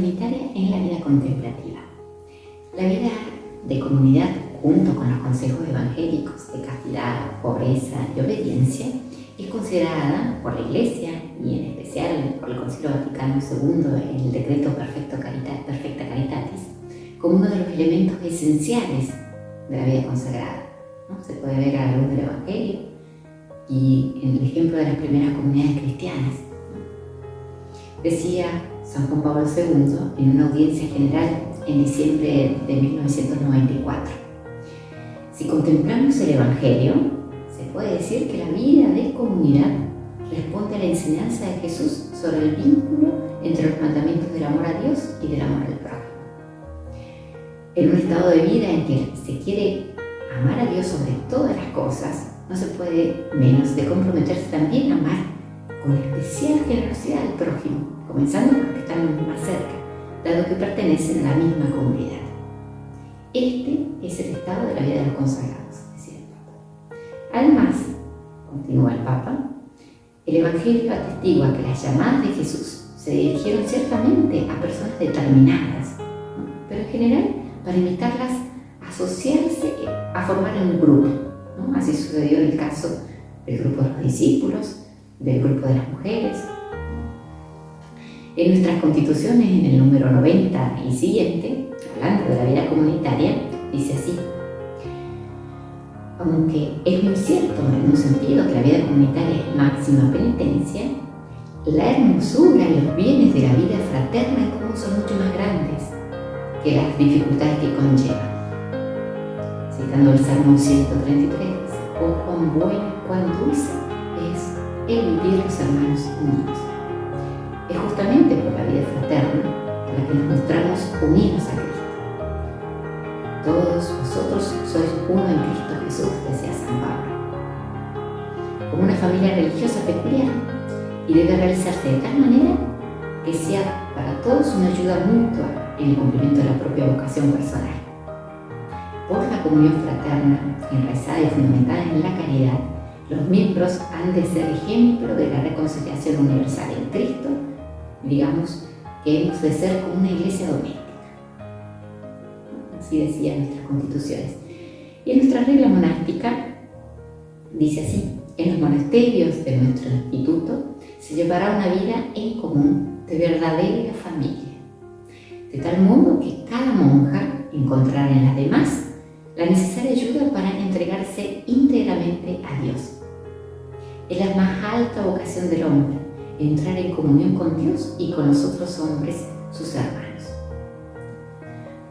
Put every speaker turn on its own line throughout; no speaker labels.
comunitaria en la vida contemplativa. La vida de comunidad, junto con los consejos evangélicos de castidad, pobreza y obediencia, es considerada por la Iglesia y en especial por el Concilio Vaticano II en el decreto Perfecta Caritatis como uno de los elementos esenciales de la vida consagrada, ¿no? Se puede ver a la luz del Evangelio y en el ejemplo de las primeras comunidades cristianas. Decía San Juan Pablo II en una audiencia general en diciembre de 1994: si contemplamos el Evangelio, se puede decir que la vida de comunidad responde a la enseñanza de Jesús sobre el vínculo entre los mandamientos del amor a Dios y del amor al prójimo. En un estado de vida en que se quiere amar a Dios sobre todas las cosas, no se puede menos de comprometerse también a amar con especial generosidad al prójimo, comenzando por los que están más cerca, dado que pertenecen a la misma comunidad. Este es el estado de la vida de los consagrados, decía el Papa. Además, continúa el Papa, el Evangelio atestigua que las llamadas de Jesús se dirigieron ciertamente a personas determinadas, ¿no? Pero en general para invitarlas a asociarse, a formar un grupo, ¿no? Así sucedió en el caso del grupo de los discípulos, del grupo de las mujeres. En nuestras constituciones, en el número 90 y siguiente, hablando de la vida comunitaria, dice así: aunque es muy cierto en un sentido que la vida comunitaria es máxima penitencia, la hermosura y los bienes de la vida fraterna en común son mucho más grandes que las dificultades que conllevan. Citando el Salmo 133, oh cuán bueno, cuán dulce es el vivir los hermanos unidos. Es justamente por la vida fraterna por la que nos mostramos unidos a Cristo. Todos vosotros sois uno en Cristo Jesús, decía San Pablo. Como una familia religiosa peculiar, y debe realizarse de tal manera que sea para todos una ayuda mutua en el cumplimiento de la propia vocación personal. Por la comunión fraterna, enraizada y fundamentada en la caridad, los miembros han de ser ejemplo de la reconciliación universal en Cristo. Digamos que hemos de ser como una iglesia doméstica. Así decían nuestras constituciones. Y en nuestra regla monástica dice así: en los monasterios de nuestro instituto se llevará una vida en común de verdadera familia, de tal modo que cada monja encontrará en las demás la necesaria ayuda para entregarse íntegramente a Dios. Es la más alta vocación del hombre, entrar en comunión con Dios y con los otros hombres, sus hermanos.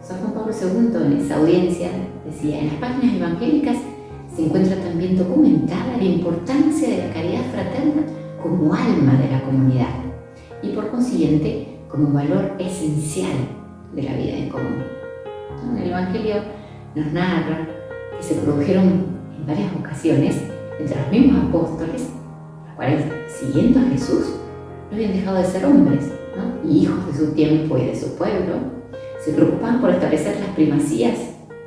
San Juan Pablo II en esa audiencia decía: en las páginas evangélicas se encuentra también documentada la importancia de la caridad fraterna como alma de la comunidad y por consiguiente como valor esencial de la vida en común. En el Evangelio nos narra que se produjeron en varias ocasiones entre los mismos apóstoles, los cuales, siguiendo a Jesús, no habían dejado de ser hombres, ¿no? Y hijos de su tiempo y de su pueblo, se preocupaban por establecer las primacías,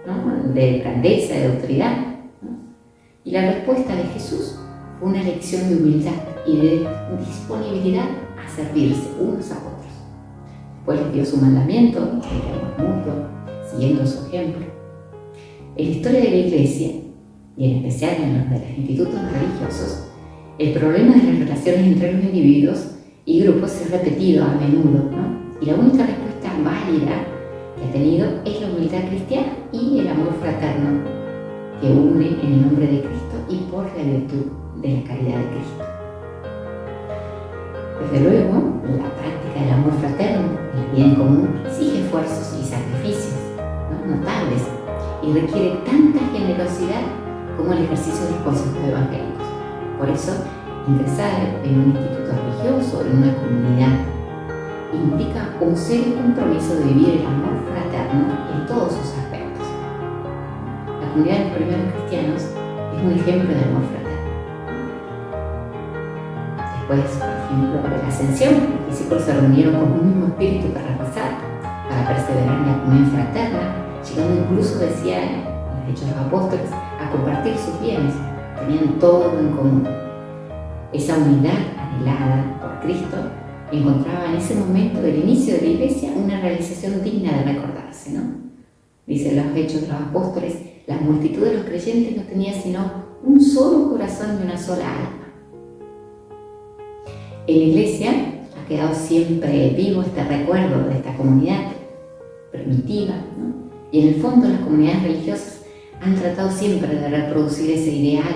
¿no? De grandeza, de autoridad, ¿no? Y la respuesta de Jesús fue una lección de humildad y de disponibilidad a servirse unos a otros. Después les dio su mandamiento, el amor mutuo, siguiendo su ejemplo. En la historia de la Iglesia, y en especial en los de los institutos religiosos, el problema de las relaciones entre los individuos y grupos se ha repetido a menudo, ¿no? Y la única respuesta válida que ha tenido es la humildad cristiana y el amor fraterno que une en el nombre de Cristo y por la virtud de la caridad de Cristo. Desde luego, la práctica del amor fraterno, el bien común, exige esfuerzos y sacrificios, ¿no? Notables, y requiere tanta generosidad como el ejercicio de los consejos evangélicos. Por eso, ingresar en un instituto religioso, en una comunidad, implica un serio compromiso de vivir el amor fraterno en todos sus aspectos. La comunidad de los primeros cristianos es un ejemplo de amor fraterno. Después, por ejemplo, de la Ascensión, los discípulos se reunieron con un mismo espíritu para rezar, para perseverar en la comunión fraterna, llegando incluso, decía en los Hechos de los Apóstoles, a compartir sus bienes. Tenían todo en común. Esa unidad anhelada por Cristo encontraba en ese momento del inicio de la Iglesia una realización digna de recordarse, ¿no? Dice los Hechos de los Apóstoles, la multitud de los creyentes no tenía sino un solo corazón y una sola alma. En la Iglesia ha quedado siempre vivo este recuerdo de esta comunidad primitiva, ¿no? Y en el fondo las comunidades religiosas han tratado siempre de reproducir ese ideal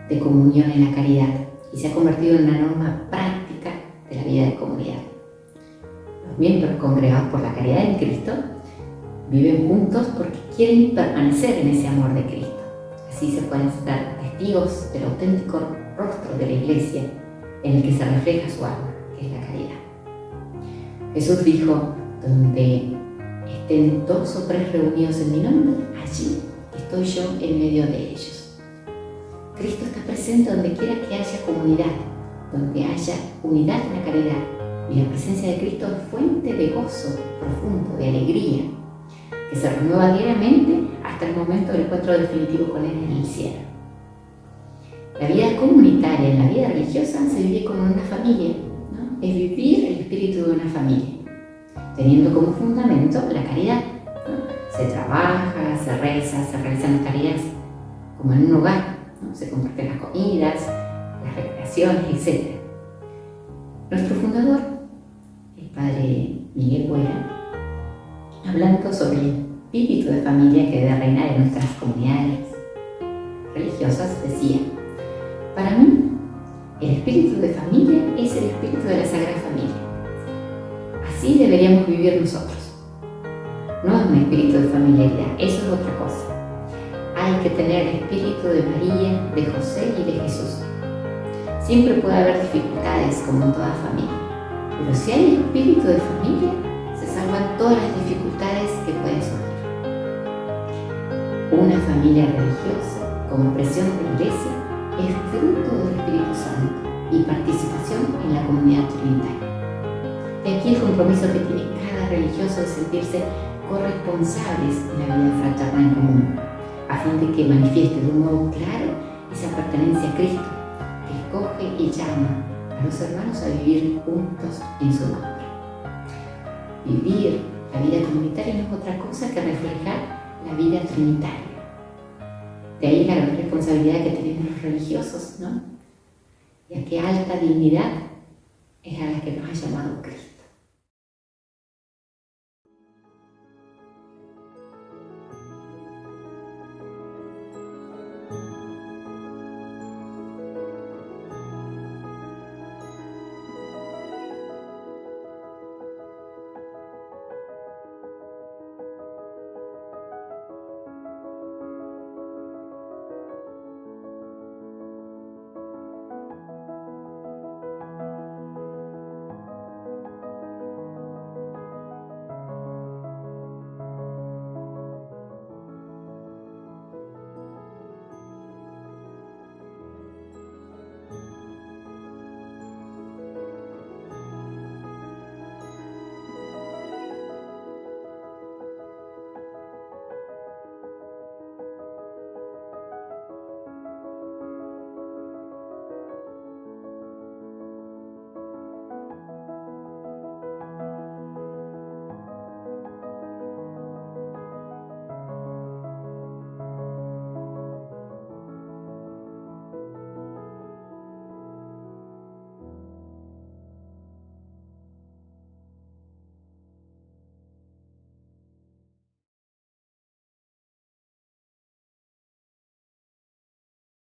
de comunión en la caridad y se ha convertido en una norma práctica de la vida de comunidad. Los miembros congregados por la caridad en Cristo viven juntos porque quieren permanecer en ese amor de Cristo. Así se pueden ser testigos del auténtico rostro de la Iglesia en el que se refleja su alma, que es la caridad. Jesús dijo, donde estén 2 o 3 reunidos en mi nombre, allí estoy yo en medio de ellos. Cristo está presente donde quiera que haya comunidad, donde haya unidad en la caridad, y la presencia de Cristo es fuente de gozo profundo, de alegría, que se renueva diariamente hasta el momento del encuentro definitivo con Él en el cielo. La vida comunitaria en la vida religiosa se vive como una familia, ¿no? Es vivir el espíritu de una familia, teniendo como fundamento la caridad, ¿no? Se trabaja, se reza, se realizan las tareas como en un hogar, ¿no? Se comparten las comidas, las recreaciones, etc. Nuestro fundador, el padre Miguel Buera, hablando sobre el espíritu de familia que debe reinar en nuestras comunidades religiosas, decía: para mí, el espíritu de familia es el espíritu de la Sagrada Familia. Así deberíamos vivir nosotros. No es un espíritu de familiaridad, eso es otra cosa. Hay que tener el espíritu de María, de José y de Jesús. Siempre puede haber dificultades, como en toda familia, pero si hay espíritu de familia, se salvan todas las dificultades que pueden surgir. Una familia religiosa, como expresión de la Iglesia, es fruto del Espíritu Santo y participación en la comunidad trinitaria. Y aquí el compromiso que tiene cada religioso de sentirse corresponsables en la vida fraterna en común, a fin de que manifieste de un modo claro esa pertenencia a Cristo, que escoge y llama a los hermanos a vivir juntos en su nombre. Vivir la vida comunitaria no es otra cosa que reflejar la vida trinitaria. De ahí la gran responsabilidad que tenemos los religiosos, ¿no? Y a qué alta dignidad es a la que nos ha llamado Cristo.